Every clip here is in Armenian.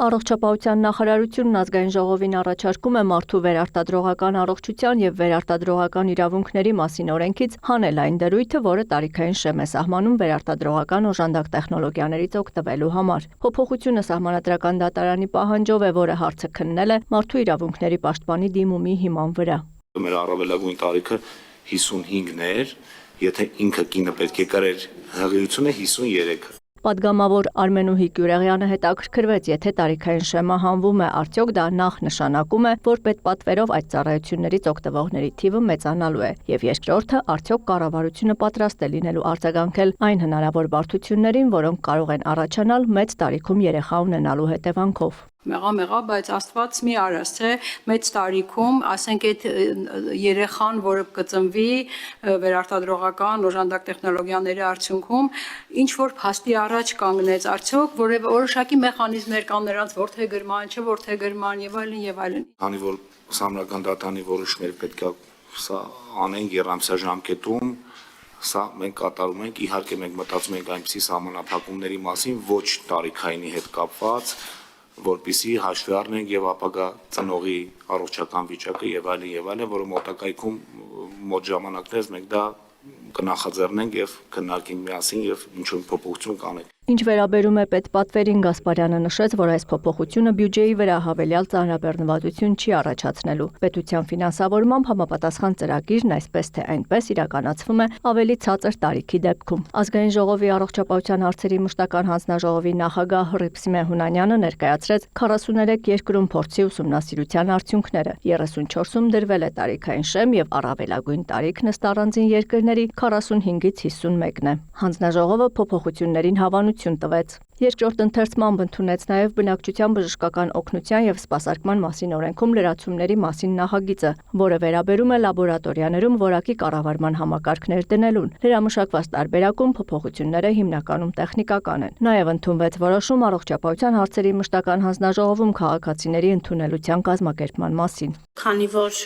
Առողջապահության նախարարությունն ազգային ժողովին առաջարկում է մարդու վերարտադրողական առողջության եւ վերարտադրողական իրավունքների մասին օրենքից հանել այն դրույթը, որը տարիքային շեմ է սահմանում վերարտադրողական օժանդակ տեխնոլոգիաներից օգտվելու համար։ Փոփոխությունը սահմանադրական դատարանի պահանջով է, որը հարցը քննել է մարդու իրավունքների պաշտպանի դիմումի հիման վրա։ Մեր առավելագույն տարիքը 55-ն էր, եթե ինքը կինը պետք է կրեր հղիությունը 53-ը։ Պատգամավոր Արմենուհի Գյուրեղյանը հետաքրքրվեց, եթե տարիքային շեմը հանվում է, արդյոք դա նախ նշանակում է, որ պետպատվերով այդ ծառայություններից օգտվողների թիվը մեծանալու է, եւ երկրորդը, արդյոք կառավարությունը պատրաստ է լինելու արձագանքել այն հնարավոր բարդություններին, որոնք կարող են առաջանալ մեծ տարիքում երեխա ունենալու հետևանքով։ Մեղա, բայց Աստված մի արած, թե մեծ տարիքում, ասենք այդ երեխան, որը կծնվի վերարտադրողական օժանդակ տեխնոլոգիաների արդյունքում, ինչ որ փաստի առաջ կանգնեց, արդյոք որոշակի մեխանիզմներ կան նրանց որդեգրման, չորդեգրման եւ այլն եւ այլն։ Քանի որ Սահմանադրական դատարանի որոշումները պետք է սա անենք երամսյա ժամկետում, սա մենք կատարում ենք, իհարկե մենք մտածում ենք այնպիսի սահմանափակումների մասին, ոչ տարիքայինի հետ կապված, որպեսզի հաշվի առնենք եւ ապագա ծնողի առողջական վիճակը եւ այլն, որը մոտակայքում մոտ ժամանակներս մենք դա կնախաձեռնենք եւ քննարկենք միասին եւ ինչ-որ փոփոխություն կանենք։ Ինչ վերաբերում է պետպատվերին, Գասպարյանը նշեց, որ այս փոփոխությունը բյուջեի վրա հավելյալ ծանրաբեռնվածություն չի առաջացնելու։ Պետության ֆինանսավորմամբ համապատասխան ծրագիրն այսպես թե այնպես իրականացվում է ավելի ցածր տարիքի դեպքում։ Ազգային ժողովի առողջապահության հարցերի մշտական հանձնաժողովի նախագահ Հռիփսիմե Հունանյանը ներկայացրեց 43 երկրում փորձի ուսումնասիրության արդյունքները։ 34-ում դրվել է տարիքային շեմ եւ առավելագույն տարիքն ըստ առանձին երկրների 45-ից 51-ն է։ Հանձնաժողովը փոփոխություններին հավանություն տվեց։ Երկրորդ ընթերցմամբ ընդունեց նաև բնակչության բժշկական օգնության եւ սպասարկման մասին օրենքում լրացումների մասին նախագիծը, որը վերաբերում է լաբորատորիաներում որակի կառավարման համակարգներ դնելուն։ Լրամշակված տարբերակում փոփոխությունները հիմնականում տեխնիկական են։ Նաև ընդունվեց որոշում առողջապահության հարցերի մշտական հանձնաժողովում քաղաքացիների ընդունելության կազմակերպման մասին։ Քանի որ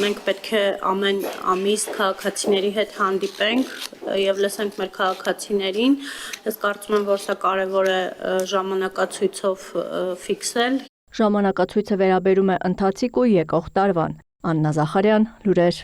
մենք պետք է ամեն ամիս քաղաքացիների հետ հանդիպենք եւ լսենք մեր քաղաքացիներին, ես կարծում եմ, որ սա կարևոր է ժամանակացույցով ֆիքսել։ Ժամանակացույցը վերաբերում է ընթացիկ ու եկող տարվան։ Աննա Զախարյան, լուրեր։